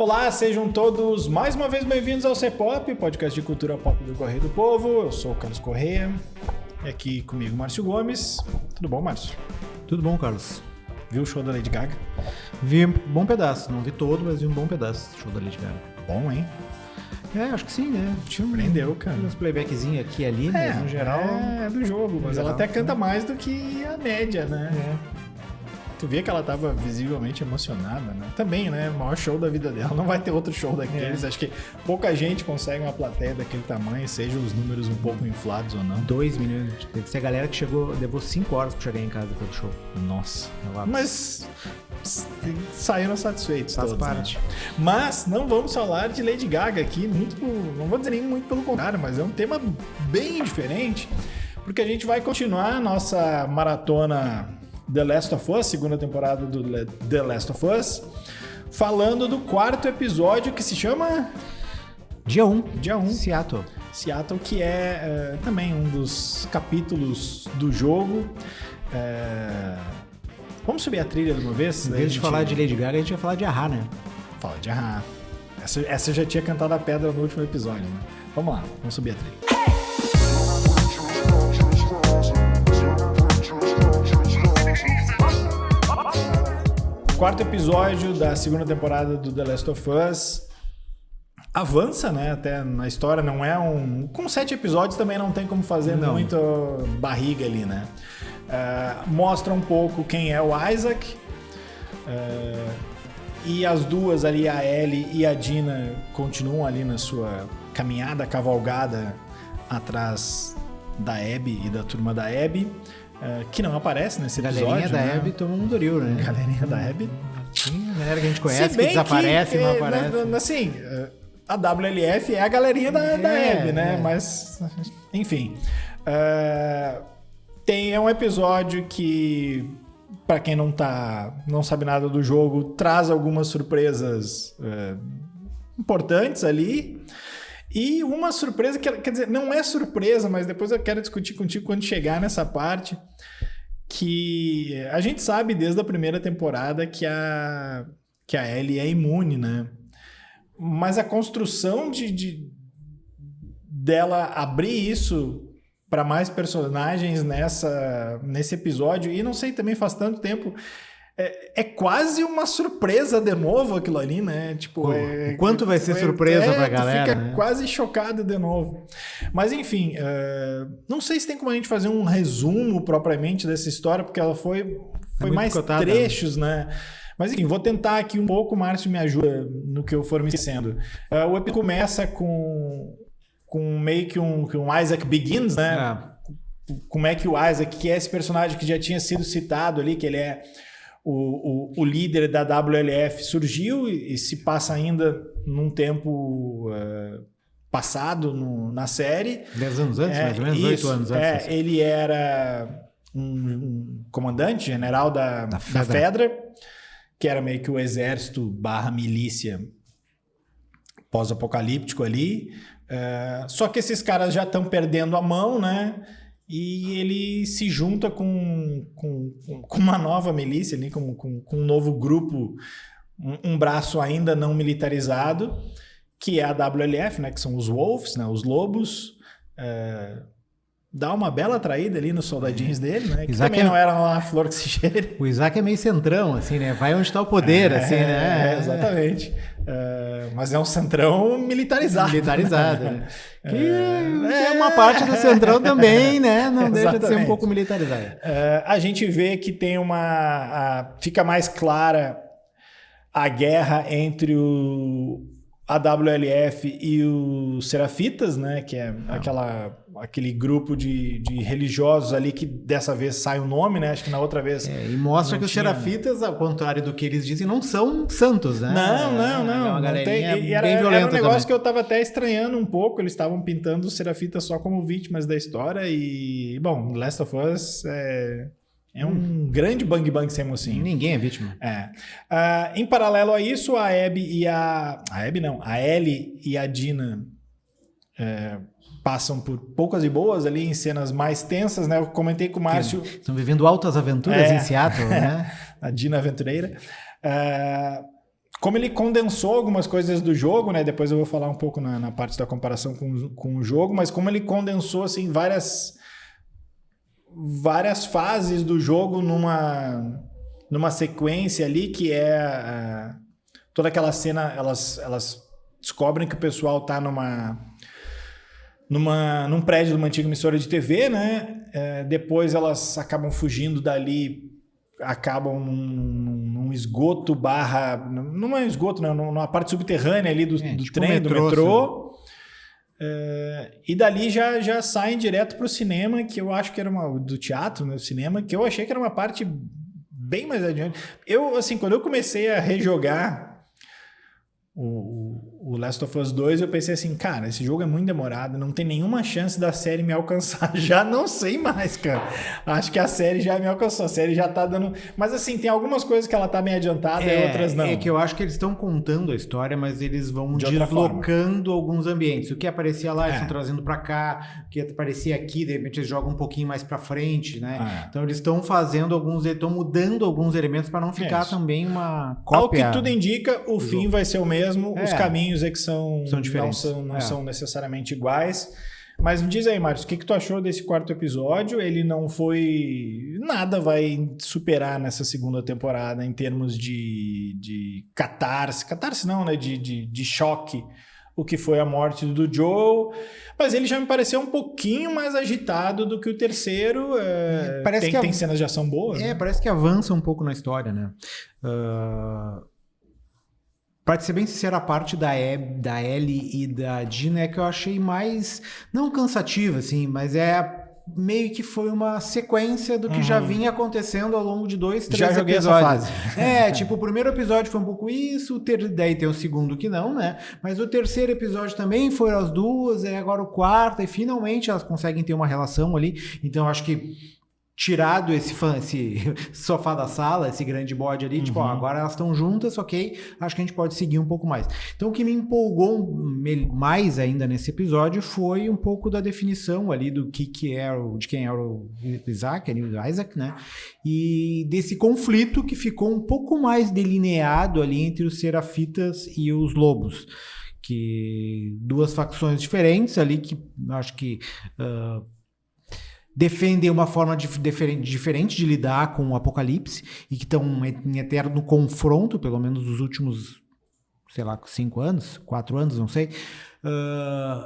Olá, sejam todos mais uma vez bem-vindos ao C-Pop, podcast de cultura pop do Correio do Povo. Eu sou o Carlos Correia e aqui comigo Márcio Gomes. Tudo bom, Márcio? Tudo bom, Carlos? Viu o show da Lady Gaga? Vi um bom pedaço, não vi todo, mas vi um bom pedaço do show da Lady Gaga. Bom, hein? Acho que sim, né? Surpreendeu, cara. Uns playbackzinhos aqui e ali, mas no geral... É do jogo, mas ela até canta mais do que a média, né? Tu via que ela tava visivelmente emocionada, né? Também, né? O maior show da vida dela. Não vai ter outro show daqueles. Acho que pouca gente consegue uma plateia daquele tamanho, seja os números um pouco inflados ou não. 2 milhões. Deve ser a galera que levou 5 horas pra chegar em casa depois do show. Nossa. Mas saíram satisfeitos Faz todos, parte. Né? Mas não vamos falar de Lady Gaga aqui, não vou dizer nem muito pelo contrário, mas é um tema bem diferente, porque a gente vai continuar a nossa maratona The Last of Us, segunda temporada do The Last of Us, falando do 4º episódio que se chama... Dia 1. Seattle, que é também um dos capítulos do jogo. Vamos subir a trilha de uma vez? Em vez de falar de Lady Gaga, a gente vai falar de Ahá, né? Fala de Ahá. Essa eu já tinha cantado a pedra no último episódio, né? Vamos lá, vamos subir a trilha. Quarto episódio da segunda temporada do The Last of Us avança, né, até na história, não é um... Com 7 episódios também não tem como fazer muito barriga ali, né? Mostra um pouco quem é o Isaac, e as duas ali, a Ellie e a Dina, continuam ali na sua caminhada, cavalgada atrás da Abby e da turma da Abby. Que não aparece nesse episódio. Galerinha da Abby tomou um Doril, né? Galerinha da Abby. Sim, a galera que a gente conhece, que desaparece e não aparece. Assim, a WLF é a galerinha da Abby, né? Mas, enfim. É um episódio que, pra quem não sabe nada do jogo, traz algumas surpresas importantes ali. E uma surpresa, quer dizer, não é surpresa, mas depois eu quero discutir contigo quando chegar nessa parte, que a gente sabe desde a primeira temporada que a Ellie é imune, né? Mas a construção dela abrir isso para mais personagens nesse episódio, e não sei, também faz tanto tempo... É quase uma surpresa de novo aquilo ali, né? Tipo, o quanto vai ser surpresa pra galera, fica, né? Quase chocado de novo. Mas enfim, não sei se tem como a gente fazer um resumo propriamente dessa história, porque ela foi mais cotada, trechos, né? Mas enfim, vou tentar aqui um pouco, o Márcio me ajuda no que eu for me esquecendo. O episódio começa com meio que um Isaac Begins, né? Como é que o Isaac, que é esse personagem que já tinha sido citado ali, que ele é o líder da WLF, surgiu e se passa ainda num tempo passado na série. 10 anos antes, mais ou menos, 8 anos antes. Ele era um comandante general da Fedra, que era meio que o exército / milícia pós-apocalíptico ali. Só que esses caras já estão perdendo a mão, né? E ele se junta com uma nova milícia, ali, com um novo grupo, um braço ainda não militarizado, que é a WLF, né, que são os Wolves, né, os lobos. Dá uma bela traída ali nos soldadinhos dele, né? Que Isaac também não era uma flor que se cheire. O Isaac é meio centrão, assim, né? Vai onde está o poder, assim, né? Exatamente. Mas é um centrão militarizado. Militarizado, né? Que é uma parte do centrão também, né? Não deixa de ser um pouco militarizado. A gente vê que tem fica mais clara a guerra entre a WLF e os Serafitas, né? Que é aquele grupo de religiosos ali que dessa vez sai o nome, né? Acho que na outra vez... e mostra que os Serafitas, ao contrário do que eles dizem, não são santos, né? Não. É uma galerinha bem violenta era um negócio também. que eu tava até estranhando um pouco. Eles estavam pintando os Serafitas só como vítimas da história e... Bom, Last of Us é um grande bang sem mocinho. Ninguém é vítima. Em paralelo a isso, a Ellie e a Dina passam por poucas e boas ali em cenas mais tensas, né? Eu comentei com o Márcio... Estão vivendo altas aventuras em Seattle, né? A Dina Aventureira. como ele condensou algumas coisas do jogo, né? Depois eu vou falar um pouco na parte da comparação com o jogo, mas como ele condensou assim, várias fases do jogo numa sequência ali, que é toda aquela cena, elas descobrem que o pessoal tá num prédio de uma antiga emissora de TV, né? Depois elas acabam fugindo dali, acabam num esgoto não é um esgoto, não, numa parte subterrânea ali do tipo trem, do metrô. E dali já saem direto pro cinema, que eu acho que era do teatro, né, cinema, que eu achei que era uma parte bem mais adiante. Eu, assim, quando eu comecei a rejogar o Last of Us 2, eu pensei assim, cara, esse jogo é muito demorado, não tem nenhuma chance da série me alcançar. Já não sei mais, cara. Acho que a série já me alcançou, a série já tá dando... Mas assim, tem algumas coisas que ela tá bem adiantada e outras não. É que eu acho que eles estão contando a história, mas eles vão deslocando alguns ambientes. O que aparecia lá, eles estão trazendo pra cá, o que aparecia aqui, de repente eles jogam um pouquinho mais pra frente, né? Então eles estão estão mudando alguns elementos para não ficar também uma cópia. Ao que tudo indica, o fim vai ser o mesmo, os caminhos é que são diferentes. Não são necessariamente iguais. Mas me diz aí, Marcos, o que tu achou desse quarto episódio? Ele não foi... Nada vai superar nessa segunda temporada em termos de catarse. Catarse não, né? De choque. O que foi a morte do Joel. Mas ele já me pareceu um pouquinho mais agitado do que o terceiro. Tem cenas de ação boas. Né? Parece que avança um pouco na história, né? Pra ser bem sincero, a parte da Ellie e da Dina é que eu achei mais, não cansativa, assim, mas meio que foi uma sequência do que já vinha acontecendo ao longo de 2, 3 episódios. Já joguei essa fase. Tipo, o primeiro episódio foi um pouco isso, daí tem o segundo que não, né? Mas o terceiro episódio também foram as duas, agora o quarto, e finalmente elas conseguem ter uma relação ali. Então, eu acho que tirado esse sofá da sala, esse grande bode ali, tipo, agora elas estão juntas, ok, acho que a gente pode seguir um pouco mais. Então, o que me empolgou mais ainda nesse episódio foi um pouco da definição ali de quem era o Isaac, né? E desse conflito que ficou um pouco mais delineado ali entre os Serafitas e os Lobos. Que duas facções diferentes ali que acho que... defendem uma forma diferente de lidar com o apocalipse e que estão em eterno confronto, pelo menos nos últimos, 5 anos, 4 anos, não sei.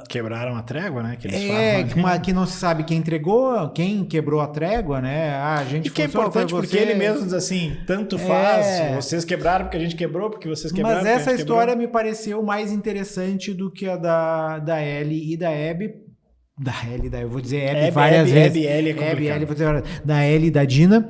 Quebraram a trégua, né? Que eles falam, que não se sabe quem quebrou a trégua, né? A gente que é importante porque ele mesmo diz assim, tanto faz, vocês quebraram porque a gente quebrou, porque vocês quebraram. Mas essa história me pareceu mais interessante do que a da Ellie e da Abby. Eu vou dizer Abby várias vezes. Abby, vou dizer da Ellie e da Dina.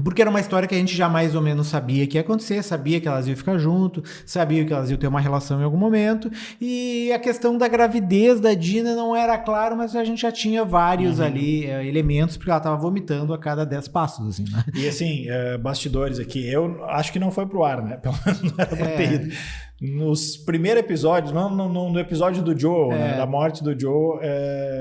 Porque era uma história que a gente já mais ou menos sabia que ia acontecer, sabia que elas iam ficar junto, sabia que elas iam ter uma relação em algum momento, e a questão da gravidez da Dina não era claro, mas a gente já tinha vários ali elementos, porque ela estava vomitando a cada 10 passos, assim, né? E assim, bastidores aqui, eu acho que não foi pro ar, né? Pelo menos não era pra ter ido. Nos primeiros episódios, no episódio do Joe, né, da morte do Joe,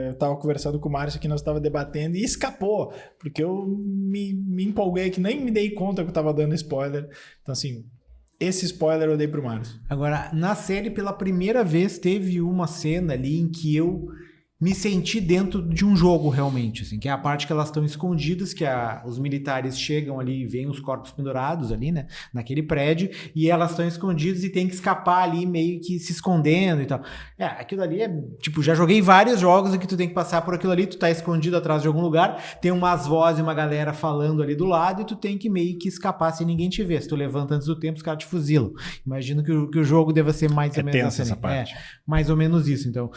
eu tava conversando com o Márcio que nós tava debatendo e escapou, porque eu me empolguei que nem me dei conta que eu tava dando spoiler. Então assim, esse spoiler eu dei pro Márcio. Agora, na série, pela primeira vez, teve uma cena ali em que eu me senti dentro de um jogo realmente, assim, que é a parte que elas estão escondidas, que os militares chegam ali e veem os corpos pendurados ali, né, naquele prédio, e elas estão escondidas e tem que escapar ali meio que se escondendo e tal. Aquilo ali tipo, já joguei vários jogos em que tu tem que passar por aquilo ali, tu tá escondido atrás de algum lugar, tem umas vozes e uma galera falando ali do lado e tu tem que meio que escapar sem ninguém te ver. Se tu levanta antes do tempo, os caras te fuzilam. Imagino que o jogo deva ser mais ou menos assim. Essa parte. Mais ou menos isso, então...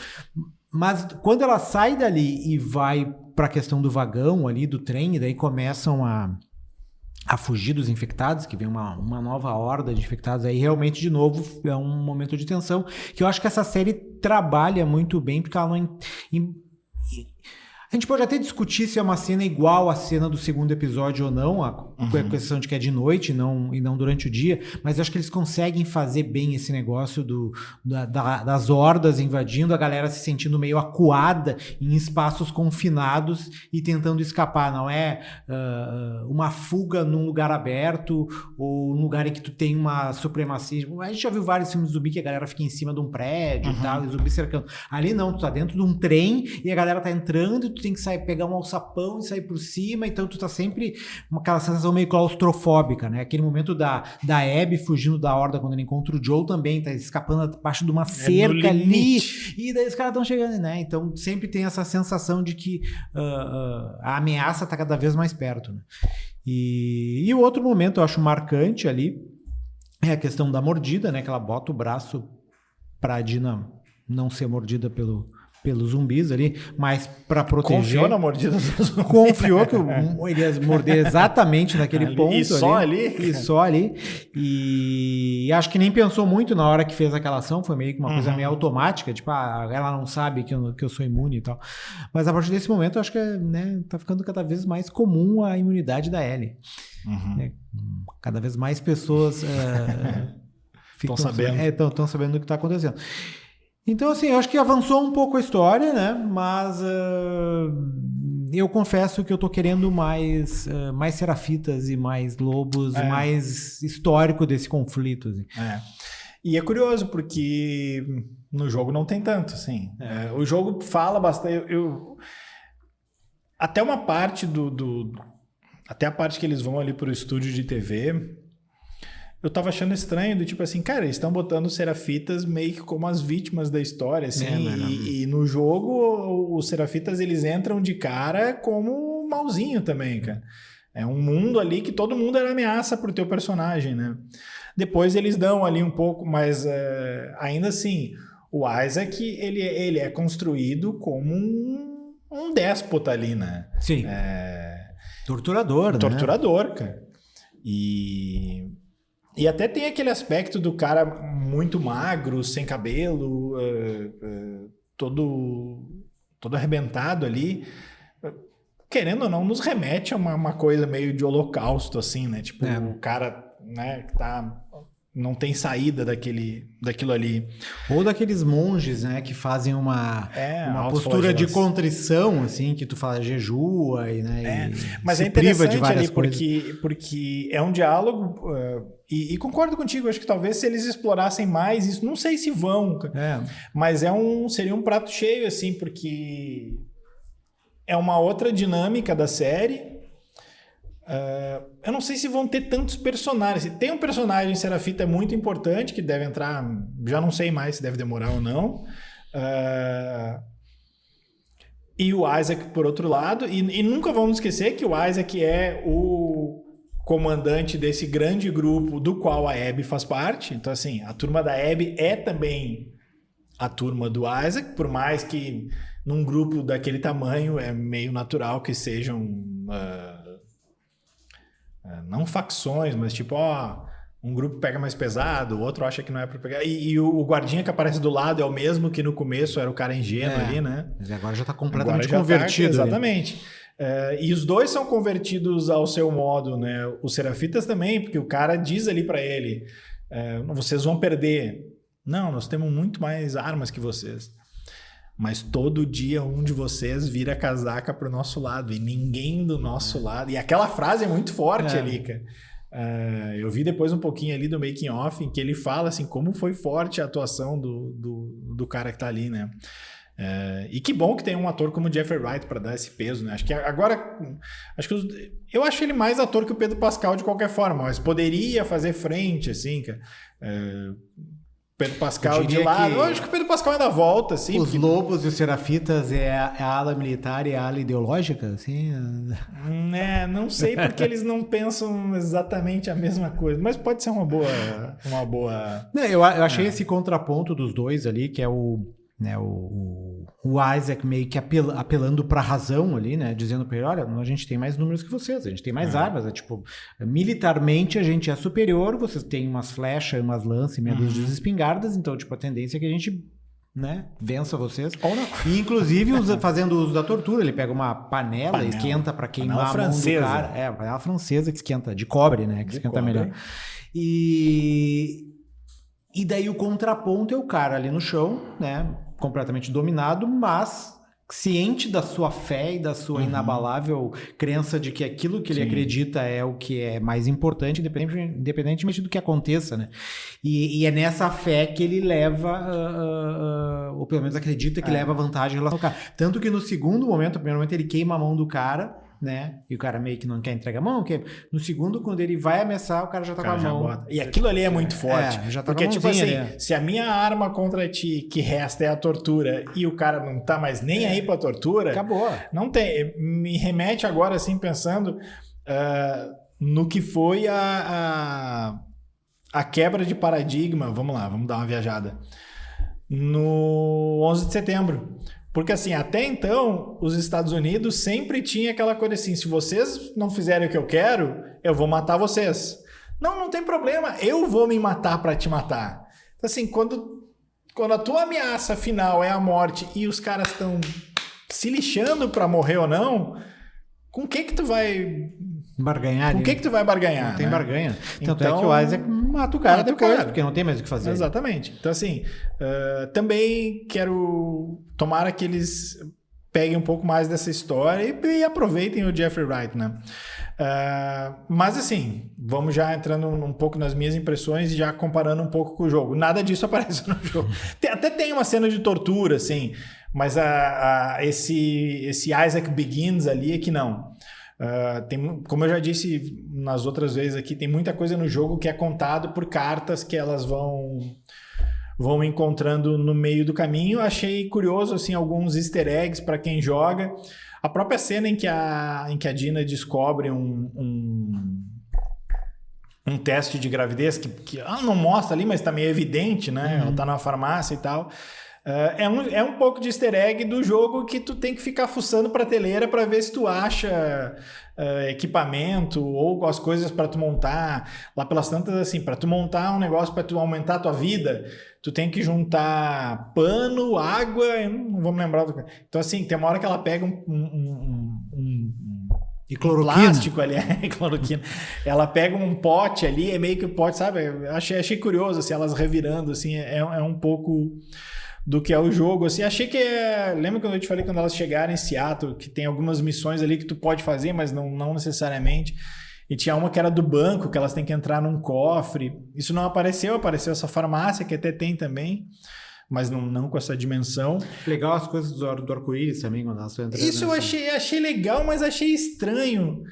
Mas quando ela sai dali e vai para a questão do vagão ali, do trem, e daí começam a fugir dos infectados, que vem uma nova horda de infectados, aí realmente, de novo, é um momento de tensão, que eu acho que essa série trabalha muito bem, porque ela não... A gente pode até discutir se é uma cena igual à cena do segundo episódio ou não, com a questão de que é de noite e não durante o dia, mas eu acho que eles conseguem fazer bem esse negócio das hordas invadindo, a galera se sentindo meio acuada em espaços confinados e tentando escapar. Não é uma fuga num lugar aberto ou um lugar em que tu tem uma supremacia. A gente já viu vários filmes de zumbi que a galera fica em cima de um prédio e tal, e zumbi cercando. Ali não, tu tá dentro de um trem e a galera tá entrando e tu tem que sair, pegar um alçapão e sair por cima, então tu tá sempre aquela sensação meio claustrofóbica, né? Aquele momento da Abby fugindo da horda quando ele encontra o Joel também, tá escapando abaixo de uma cerca ali, e daí os caras estão chegando, né? Então sempre tem essa sensação de que a ameaça tá cada vez mais perto, né? E o outro momento eu acho marcante ali é a questão da mordida, né? Que ela bota o braço pra Dina não ser mordida pelos zumbis ali, mas para proteger... Confiou na mordida dos zumbis. Confiou que ele ia morder exatamente naquele ali, ponto. E só ali? E só ali. E acho que nem pensou muito na hora que fez aquela ação, foi meio que uma coisa meio automática, tipo, ela não sabe que eu sou imune e tal. Mas a partir desse momento, eu acho que tá ficando cada vez mais comum a imunidade da Ellie. Cada vez mais pessoas estão sabendo. Estão sabendo do que está acontecendo. Então, assim, eu acho que avançou um pouco a história, né? Mas eu confesso que eu tô querendo mais serafitas e mais lobos, mais histórico desse conflito. Assim. E é curioso, porque no jogo não tem tanto, assim. O jogo fala bastante... Até uma parte até a parte que eles vão ali pro estúdio de TV... Eu tava achando estranho, do tipo assim, cara, eles estão botando os serafitas meio que como as vítimas da história, assim, e no jogo os serafitas, eles entram de cara como malzinho também, cara. É um mundo ali que todo mundo era ameaça pro teu personagem, né? Depois eles dão ali um pouco, mas ainda assim, o Isaac, ele é construído como um déspota ali, né? Sim. Torturador, né? Torturador, cara. E até tem aquele aspecto do cara muito magro, sem cabelo, todo arrebentado ali. Querendo ou não, nos remete a uma coisa meio de holocausto, assim, né? Tipo, o cara, né, que não tem saída daquilo ali. Ou daqueles monges, né, que fazem uma postura de contrição, assim, que tu fala jejua e, né, mas se é interessante priva de várias ali porque é um diálogo e concordo contigo, acho que talvez se eles explorassem mais isso, não sei se vão, mas seria um prato cheio, assim, porque é uma outra dinâmica da série. Eu não sei se vão ter tantos personagens. Tem um personagem serafita muito importante que deve entrar, já não sei mais se deve demorar ou não. E o Isaac por outro lado. E nunca vamos esquecer que o Isaac é o comandante desse grande grupo do qual a Abby faz parte. Então, assim, a turma da Abby é também a turma do Isaac, por mais que num grupo daquele tamanho é meio natural que sejam... não facções, mas tipo, um grupo pega mais pesado, o outro acha que não é pra pegar. E o guardinha que aparece do lado é o mesmo que no começo era o cara ingênuo ali, né? Mas agora já tá completamente convertido. Exatamente. E os dois são convertidos ao seu modo, né? Os serafitas também, porque o cara diz ali pra ele, vocês vão perder. Não, nós temos muito mais armas que vocês. Mas todo dia um de vocês vira casaca pro nosso lado. E ninguém do nosso lado. E aquela frase é muito forte ali, cara. Eu vi depois um pouquinho ali do making off em que ele fala assim, como foi forte a atuação do cara que tá ali, né? E que bom que tem um ator como o Jeffrey Wright para dar esse peso, né? Acho que agora... eu acho ele mais ator que o Pedro Pascal de qualquer forma, mas poderia fazer frente, assim, cara. Pedro Pascal de lado. Eu acho que o Pedro Pascal ainda volta, assim. Os lobos e os serafitas é a ala militar e a ala ideológica, assim? Não sei, porque eles não pensam exatamente a mesma coisa. Mas pode ser uma boa... Eu achei esse contraponto dos dois ali, que é o Isaac meio que apelando para a razão ali, né? Dizendo para ele, olha, a gente tem mais números que vocês, a gente tem mais armas, tipo, militarmente a gente é superior, vocês têm umas flechas, umas lanças e meia dúzia de espingardas, então, tipo, a tendência é que a gente né? Vença vocês. Ou não. E, inclusive, fazendo uso da tortura, ele pega uma panela. Esquenta para queimar a mão do cara. É, uma panela francesa que esquenta, de cobre, né? Que esquenta melhor. E daí o contraponto é o cara ali no chão, né? Completamente dominado, mas ciente da sua fé e da sua inabalável crença de que aquilo que ele acredita é o que é mais importante, independentemente do que aconteça, né? E é nessa fé que ele leva, ou pelo menos acredita que leva vantagem em relação ao cara. Tanto que no segundo momento, no primeiro momento, ele queima a mão do cara, né? E o cara meio que não quer entregar a mão. No segundo, quando ele vai ameaçar, o cara já tá com a mão. Bota. E aquilo ali é muito forte. Já tá porque, com a tipo assim, ali. Se a minha arma contra ti que resta é a tortura e o cara não tá mais nem aí pra tortura... Acabou. Não tem. Me remete agora, assim, pensando no que foi a quebra de paradigma. Vamos lá, vamos dar uma viajada. No 11 de setembro. Porque, assim, até então, os Estados Unidos sempre tinha aquela coisa assim, se vocês não fizerem o que eu quero, eu vou matar vocês. Não tem problema, eu vou me matar para te matar. Então, assim, quando a tua ameaça final é a morte e os caras estão se lixando para morrer ou não, com que tu vai... barganhar? Com que tu vai barganhar? Não tem né? barganha. Tanto então, é que o Isaac mata o cara depois, porque não tem mais o que fazer. Exatamente. Então, assim, também quero... Tomara que eles peguem um pouco mais dessa história e aproveitem o Jeffrey Wright, né? Mas, assim, vamos já entrando um pouco nas minhas impressões e já comparando um pouco com o jogo. Nada disso aparece no jogo. Até tem uma cena de tortura, assim, mas esse Isaac Begins ali é que não. Como eu já disse nas outras vezes aqui, tem muita coisa no jogo que é contado por cartas que elas vão encontrando no meio do caminho. Achei curioso assim, alguns easter eggs para quem joga. A própria cena em que a Dina descobre um teste de gravidez que ela não mostra ali, mas está meio evidente, né? Ela está na farmácia e tal. É um pouco de easter egg do jogo que tu tem que ficar fuçando prateleira para ver se tu acha equipamento ou as coisas para tu montar. Lá pelas tantas, assim, para tu montar um negócio para tu aumentar a tua vida, tu tem que juntar pano, água, eu não vou me lembrar do que. Então, assim, tem uma hora que ela pega e cloroquina. Plástico ali, cloroquina. Ela pega um pote ali, é meio que o pote, sabe? Achei curioso, assim, elas revirando, assim, é um pouco do que é o jogo, assim, achei que lembra quando eu te falei quando elas chegarem em Seattle, que tem algumas missões ali que tu pode fazer, mas não necessariamente, e tinha uma que era do banco, que elas têm que entrar num cofre, isso não apareceu essa farmácia, que até tem também, mas não com essa dimensão. Legal as coisas do arco-íris também, quando elas entram. Isso eu achei legal, mas achei estranho,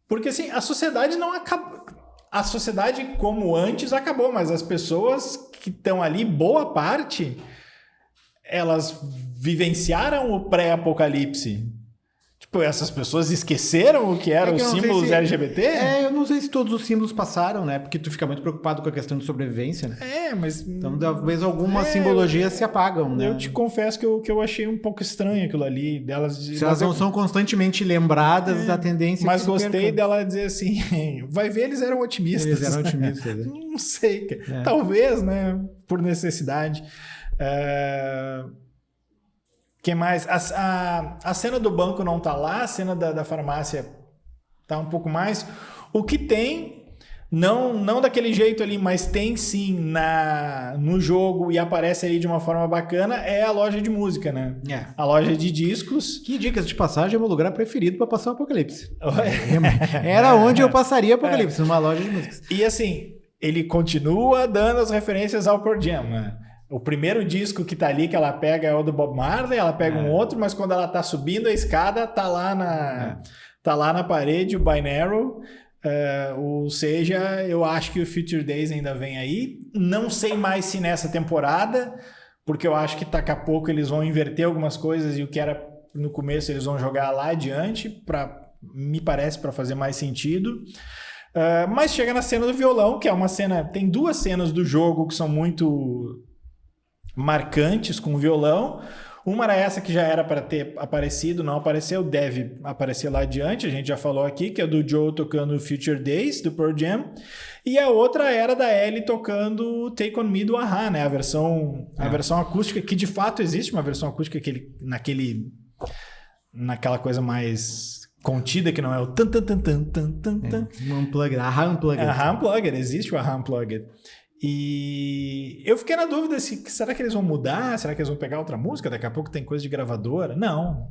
porque assim, a sociedade não acabou. A sociedade como antes acabou, mas as pessoas que estão ali, boa parte, elas vivenciaram o pré-apocalipse. Tipo, essas pessoas esqueceram o que eram os símbolos LGBT? Eu não sei se todos os símbolos passaram, né? Porque tu fica muito preocupado com a questão de sobrevivência, né? Mas... Então, talvez algumas simbologias se apagam, né? Eu te confesso que eu achei um pouco estranho aquilo ali. Se elas não são constantemente lembradas da tendência mas gostei dela dizer assim, vai ver, eles eram otimistas. Eles eram otimistas. Né? Não sei. Talvez, né? Por necessidade. Que mais? A cena do banco não tá lá, a cena da farmácia tá um pouco mais. O que tem, não daquele jeito ali, mas tem sim no jogo e aparece ali de uma forma bacana, é a loja de música, né? A loja de discos. Que, dicas de passagem, é meu lugar preferido para passar o Apocalipse. Era onde eu passaria o Apocalipse, numa loja de músicas. E assim, ele continua dando as referências ao Pearl Jam, né? O primeiro disco que tá ali, que ela pega, é o do Bob Marley, ela pega um outro, mas quando ela tá subindo a escada, tá lá na parede o Binaural. Ou seja, eu acho que o Future Days ainda vem aí. Não sei mais se nessa temporada, porque eu acho que daqui a pouco eles vão inverter algumas coisas e o que era no começo eles vão jogar lá adiante, me parece, para fazer mais sentido. Mas chega na cena do violão, que é uma cena... Tem duas cenas do jogo que são muito marcantes com o violão. Uma era essa que já era para ter aparecido, não apareceu, deve aparecer lá adiante, a gente já falou aqui, que é do Joe tocando Future Days, do Pearl Jam, e a outra era da Ellie tocando Take On Me do A-ha, né? A versão acústica, que de fato existe uma versão acústica naquela coisa mais contida, que não é o tan tan tan tan tan tan tan. Unplugged, A-ha Unplugged. A-ha Unplugged, existe o A-ha Unplugged. E eu fiquei na dúvida será que eles vão mudar? Será que eles vão pegar outra música? Daqui a pouco tem coisa de gravadora? Não.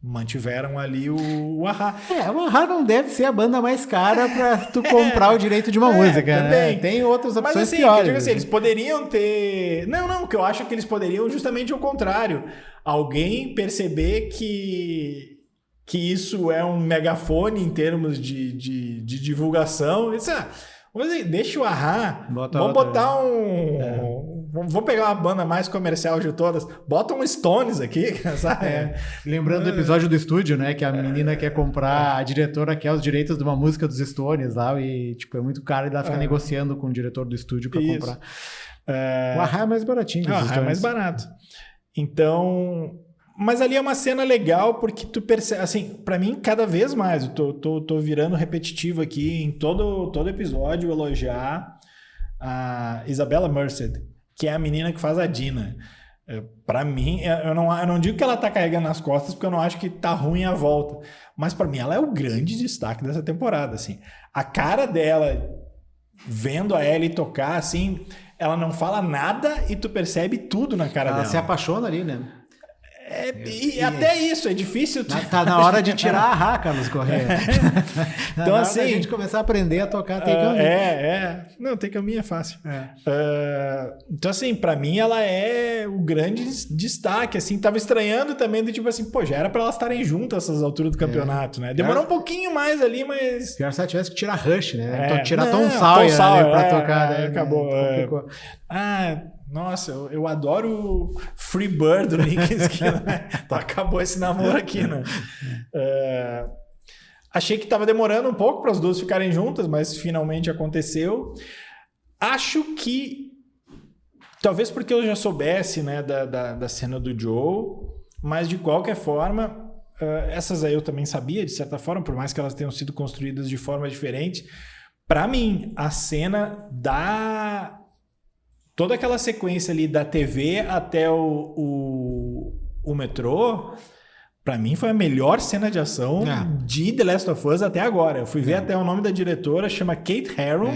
Mantiveram ali o A-ha. O A-ha não deve ser a banda mais cara pra tu comprar o direito de uma música, também. Né? Tem outras opções. Mas assim, piores. eu digo assim, eles poderiam ter... Não, que eu acho que eles poderiam justamente o contrário. Alguém perceber que isso é um megafone em termos de divulgação. Isso deixa o A-ha, vamos botar vamos pegar uma banda mais comercial de todas, bota um Stones aqui, sabe? Lembrando do episódio do estúdio, né, que a menina quer comprar, a diretora quer os direitos de uma música dos Stones lá, e tipo, é muito caro, e ela fica negociando com o diretor do estúdio para comprar. O A-ha é mais baratinho. O A-ha é mais barato. Então... Mas ali é uma cena legal porque tu percebe, assim, pra mim cada vez mais, eu tô virando repetitivo aqui em todo episódio elogiar a Isabella Merced, que é a menina que faz a Dina. Pra mim, eu não digo que ela tá carregando nas costas porque eu não acho que tá ruim a volta, mas pra mim ela é o grande destaque dessa temporada, assim. A cara dela vendo a Ellie tocar, assim, ela não fala nada e tu percebe tudo na cara dela. Ela se apaixona ali, né? Até isso, é difícil. Tá na hora de tirar a A-ha, Carlos Correia. Então, assim. A gente começar a aprender a tocar Take On Me. Não, Take On Me é fácil. Então, assim, pra mim ela é o grande destaque. Assim, tava estranhando também, do tipo assim, já era pra elas estarem juntas essas alturas do campeonato, né? Demorou um pouquinho mais ali, mas. Pior se ela tivesse que tirar Rush, né? Tirar Tom Sawyer pra tocar, né? Acabou. Nossa, eu adoro Free Bird do Nick Skinner, né? Então acabou esse namoro aqui, né? Achei que estava demorando um pouco para as duas ficarem juntas, mas finalmente aconteceu. Acho que, talvez porque eu já soubesse, né, da cena do Joe, mas de qualquer forma, essas aí eu também sabia, de certa forma, por mais que elas tenham sido construídas de forma diferente. Para mim, a cena toda aquela sequência ali da TV até o metrô, pra mim foi a melhor cena de ação de The Last of Us até agora. Eu fui ver até o nome da diretora, chama Kate Herron.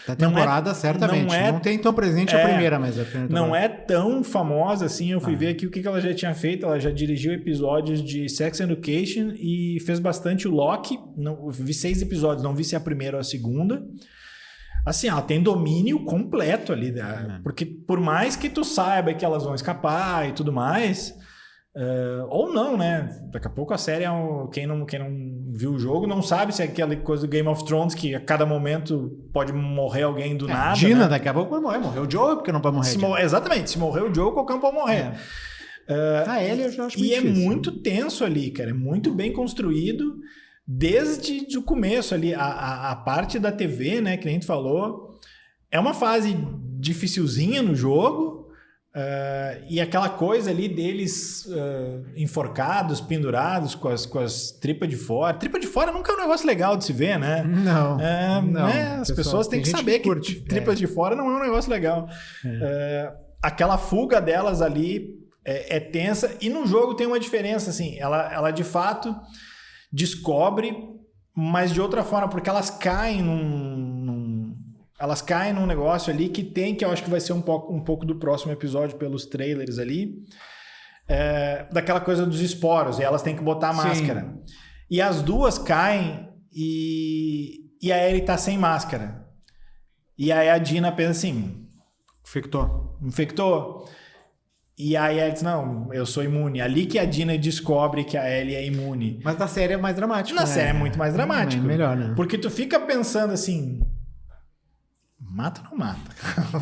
Da temporada, certamente. Não tem tão presente a primeira, mas a primeira não é tão famosa assim. Eu fui ver aqui o que ela já tinha feito. Ela já dirigiu episódios de Sex Education e fez bastante o Loki. Eu vi 6 episódios, não vi se é a primeira ou a segunda. Assim, ela tem domínio completo ali, né? Porque por mais que tu saiba que elas vão escapar e tudo mais, ou não, né? Daqui a pouco a série, quem não viu o jogo não sabe se é aquela coisa do Game of Thrones que a cada momento pode morrer alguém do nada. Dina, né? daqui a pouco vai morrer. Morreu o Joe, porque não pode morrer. Exatamente, se morrer o Joe, qualquer um pode morrer. Ele eu já acho muito difícil. É muito tenso ali, cara. É muito bem construído. Desde o começo ali, a parte da TV, né, que nem tu falou, é uma fase dificilzinha no jogo, e aquela coisa ali deles enforcados, pendurados com as tripas de fora. Tripa de fora nunca é um negócio legal de se ver, né? Não. Né? As pessoas têm que saber que tripas de fora não é um negócio legal. Aquela fuga delas ali é tensa, e no jogo tem uma diferença, assim, ela de fato descobre, mas de outra forma, porque elas caem num negócio ali que eu acho que vai ser um pouco do próximo episódio pelos trailers ali, daquela coisa dos esporos, e elas têm que botar a máscara. E as duas caem e a Ellie tá sem máscara. E aí a Dina pensa assim... Infectou. E aí ela diz, não, eu sou imune. Ali que a Dina descobre que a Ellie é imune. Mas na série é mais dramático, Na série é muito mais dramático. É melhor, né? Porque tu fica pensando assim... Mata ou não mata?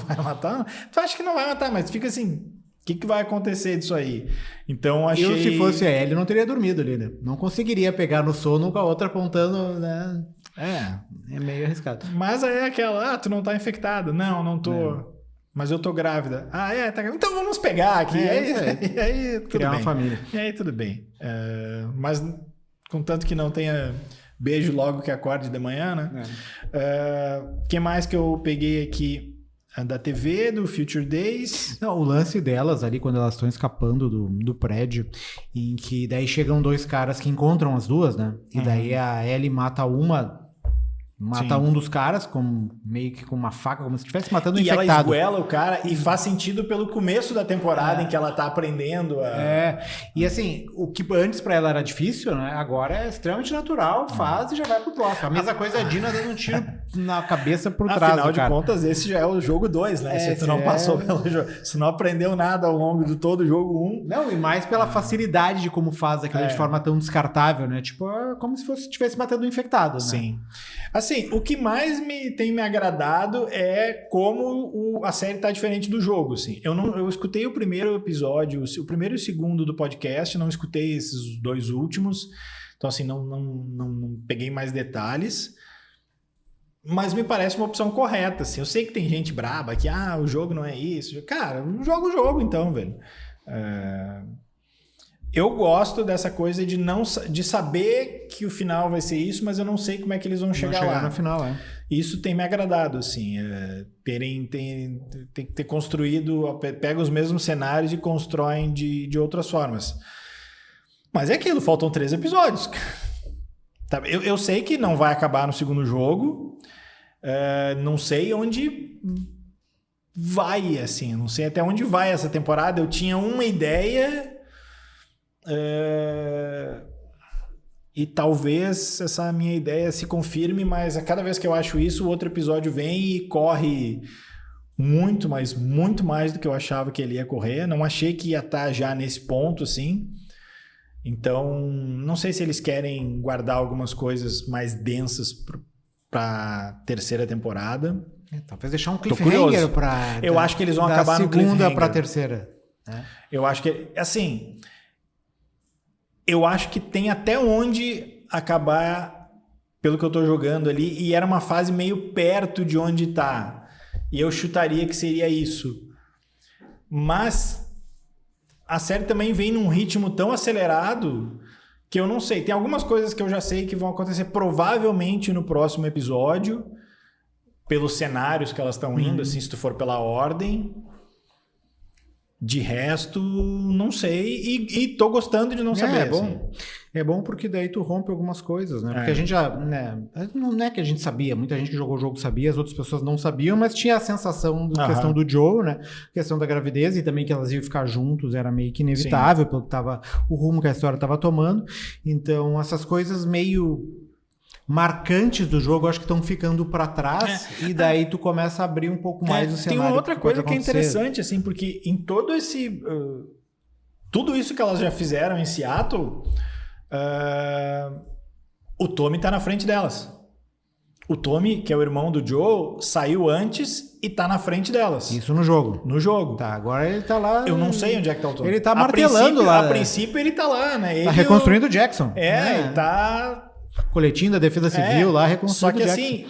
Vai matar? Tu acha que não vai matar, mas tu fica assim... O que vai acontecer disso aí? Então achei... Eu, se fosse a Ellie, não teria dormido ali, né? Não conseguiria pegar no sono com a outra apontando, né? É meio arriscado. Mas aí é aquela... tu não tá infectada. Não tô... Mas eu tô grávida. Ah, tá. Então vamos pegar aqui. E aí tudo criar bem. Uma família. E aí tudo bem. Mas contanto que não tenha beijo logo que acorde de manhã, né? Que mais que eu peguei aqui? Da TV, do Future Days. Não, o lance delas ali, quando elas estão escapando do prédio, em que daí chegam 2 caras que encontram as duas, né? E daí a Ellie mata um dos caras, meio que com uma faca, como se estivesse matando um infectado. E ela esguela o cara, e faz sentido pelo começo da temporada em que ela tá aprendendo a... E assim, o que antes pra ela era difícil, né? Agora é extremamente natural, faz e já vai pro próximo. A mesma coisa a Dina dando um tiro na cabeça por trás. Afinal de contas, esse já é o jogo 2, né? Se tu não passou pelo jogo, se não aprendeu nada ao longo de todo o jogo 1. Não, e mais pela facilidade de como faz aquilo de forma tão descartável, né? Tipo, como se estivesse matando um infectado, né? Sim. Assim, o que mais tem me agradado é como a série tá diferente do jogo, assim. Eu escutei o primeiro episódio, o primeiro e o segundo do podcast, não escutei esses 2 últimos, então assim, não peguei mais detalhes, mas me parece uma opção correta, assim. Eu sei que tem gente braba que, o jogo não é isso. Cara, joga o jogo então, velho. Eu gosto dessa coisa de saber que o final vai ser isso, mas eu não sei como é que eles vão chegar lá. No final, Isso tem me agradado, assim. Tem que ter construído, pega os mesmos cenários e constroem de outras formas. Mas é aquilo, faltam 3 episódios. Eu sei que não vai acabar no segundo jogo. Não sei onde vai, assim. Não sei até onde vai essa temporada. Eu tinha uma ideia... E talvez essa minha ideia se confirme, mas a cada vez que eu acho isso, o outro episódio vem e corre muito, mas muito mais do que eu achava que ele ia correr. Não achei que ia estar já nesse ponto, assim. Então, não sei se eles querem guardar algumas coisas mais densas para terceira temporada. Talvez deixar um cliffhanger para... Eu acho que eles vão acabar no cliffhanger. Da segunda para terceira. Eu acho que, assim... Eu acho que tem até onde acabar pelo que eu tô jogando ali, e era uma fase meio perto de onde tá. E eu chutaria que seria isso. Mas a série também vem num ritmo tão acelerado que eu não sei. Tem algumas coisas que eu já sei que vão acontecer provavelmente no próximo episódio, pelos cenários que elas estão indo, assim, se tu for pela ordem. De resto, não sei, e tô gostando de não saber. É bom. Assim. É bom porque daí tu rompe algumas coisas, né? Porque a gente já... Né, não é que a gente sabia, muita gente que jogou o jogo sabia, as outras pessoas não sabiam, mas tinha a sensação da questão do Joe, né? questão da gravidez e também que elas iam ficar juntos, era meio que inevitável, pelo que tava, o rumo que a história estava tomando. Então, essas coisas meio... marcantes do jogo, acho que estão ficando para trás e daí tu começa a abrir um pouco mais o cenário. Tem uma outra coisa que é interessante, assim, porque em todo esse... tudo isso que elas já fizeram em Seattle, o Tommy tá na frente delas. O Tommy, que é o irmão do Joe, saiu antes e tá na frente delas. Isso no jogo? No jogo. Tá, agora ele tá lá... Eu não sei onde é que tá o Tommy. Ele tá martelando lá. A princípio ele tá lá, né? Ele tá reconstruindo o Jackson. ele tá... coletinho da Defesa Civil lá, reconstruindo. Só que assim,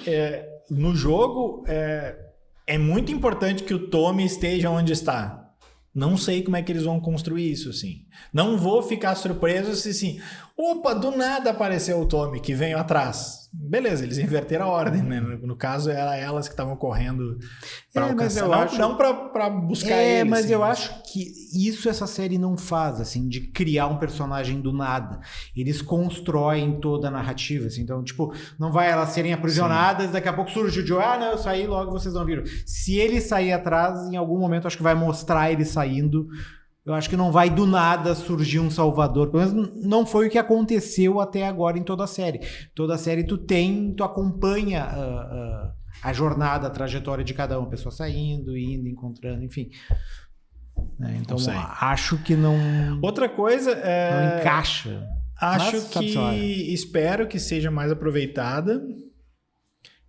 no jogo é muito importante que o Tommy esteja onde está. Não sei como é que eles vão construir isso, assim. Não vou ficar surpreso se assim, opa, do nada apareceu o Tommy que veio atrás. Beleza, eles inverteram a ordem, né? No caso, era elas que estavam correndo para alcançar. Não para buscar ele. Mas assim, eu acho que isso essa série não faz, assim, de criar um personagem do nada. Eles constroem toda a narrativa, assim. Então, tipo, não vai elas serem aprisionadas, daqui a pouco surge o Joe, não, eu saí, logo vocês não viram. Se ele sair atrás, em algum momento, acho que vai mostrar ele saindo. Eu acho que não vai do nada surgir um salvador. Pelo menos não foi o que aconteceu até agora em toda a série. Toda a série tu acompanha a jornada, a trajetória de cada um. A pessoa saindo, indo, encontrando, enfim. Então acho que não... Outra coisa não encaixa. Acho espero que seja mais aproveitada.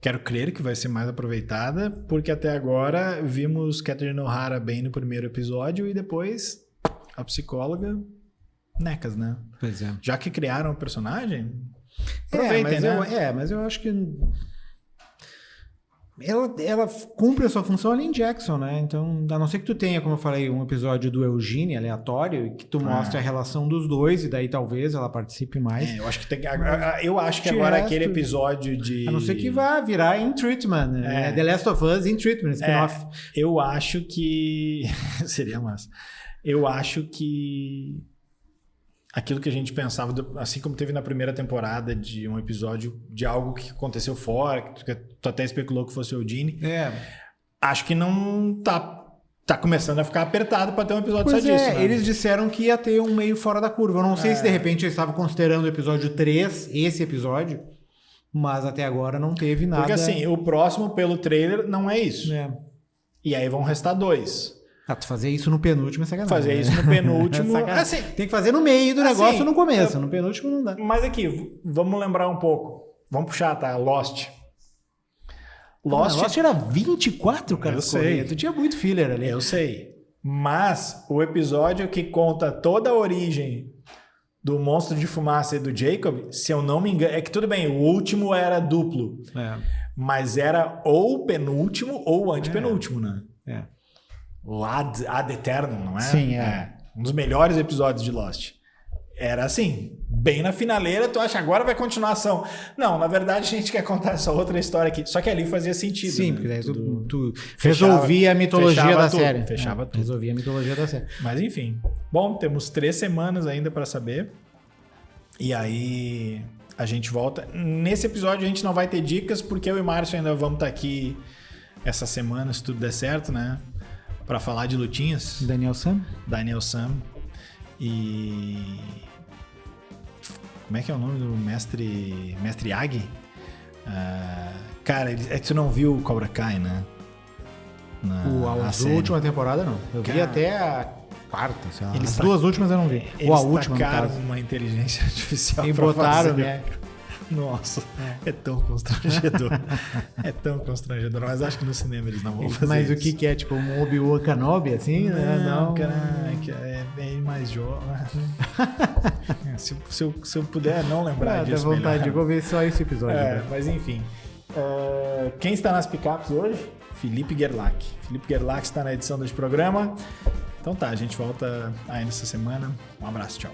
Quero crer que vai ser mais aproveitada, porque até agora vimos Catherine O'Hara bem no primeiro episódio e depois a psicóloga necas, né? Pois é. Já que criaram o personagem, aproveitem, mas eu acho que... ela cumpre a sua função ali em Jackson, né? Então, a não ser que tu tenha, como eu falei, um episódio do Eugene aleatório, e que tu mostre a relação dos dois, e daí talvez ela participe mais. Eu acho que agora aquele episódio de... A não ser que vá virar In Treatment, né? The Last of Us In Treatment, spin-off. Eu acho que... Seria massa. Eu acho que... Aquilo que a gente pensava, assim como teve na primeira temporada, de um episódio de algo que aconteceu fora, que tu até especulou que fosse o Eugene. Acho que não tá começando a ficar apertado para ter um episódio só disso. Né? Eles disseram que ia ter um meio fora da curva. Eu não sei se de repente eles estavam considerando o episódio 3, esse episódio, mas até agora não teve nada. Porque assim, o próximo pelo trailer não é isso. E aí vão restar 2. Tu fazer isso no penúltimo é sacanagem. Fazer isso no penúltimo... assim, tem que fazer no meio do negócio no começo. No penúltimo não dá. Mas aqui, vamos lembrar um pouco. Vamos puxar, tá? Lost era 24, cara. Eu sei. Tu tinha muito filler ali. Eu sei. Mas o episódio que conta toda a origem do monstro de fumaça e do Jacob, se eu não me engano... É que tudo bem, o último era duplo. Mas era ou o penúltimo ou o antepenúltimo, né? O Ad Eternum, não é? Sim, um dos melhores episódios de Lost. Era assim, bem na finaleira, tu acha agora vai continuar a ação. Não, na verdade a gente quer contar essa outra história aqui. Só que ali fazia sentido. Sim, né? porque daí tu resolvia a mitologia da série. Fechava tudo. Resolvia a mitologia da série. Mas enfim. Bom, temos 3 semanas ainda para saber. E aí a gente volta. Nesse episódio a gente não vai ter dicas, porque eu e o Márcio ainda vamos estar aqui essa semana, se tudo der certo, né? Para falar de lutinhas. Daniel Sam. E... Como é que é o nome do mestre Yagi? Cara, tu não viu o Cobra Kai, né? A última temporada, não. Eu vi até a quarta, sei lá. As 2 últimas eu não vi. Ou a última, no caso. Uma inteligência artificial. E botaram, né? Nossa, é tão constrangedor. Mas acho que no cinema eles não vão fazer Mas isso. O que é? Tipo um Obi-Wan Kenobi, assim? Não, cara, é bem mais jovem. se eu puder não lembrar disso, dá vontade, eu vou ver só esse episódio. Mas enfim. Quem está nas picapes hoje? Felipe Gerlach. Felipe Gerlach está na edição deste programa. Então tá, a gente volta aí nessa semana. Um abraço, tchau.